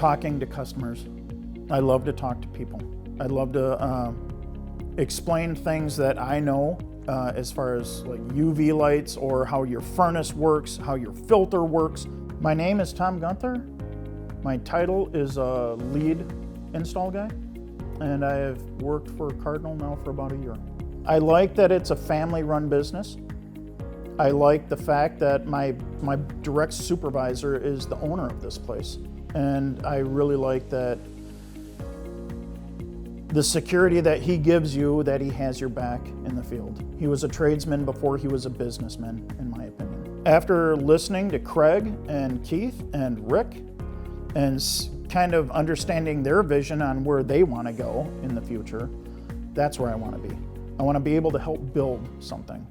talking to customers. I love to talk to people. I love to explain things that I know as far as like UV lights or how your furnace works, how your filter works. My name is Tom Gunther. My title is a lead install guy, and I have worked for Cardinal now for about a year. I like that it's a family-run business. I like the fact that my direct supervisor is the owner of this place. And I really like that the security that he gives you, that he has your back in the field. He was a tradesman before he was a businessman, in my opinion. After listening to Craig and Keith and Rick and kind of understanding their vision on where they want to go in the future, that's where I want to be. I want to be able to help build something.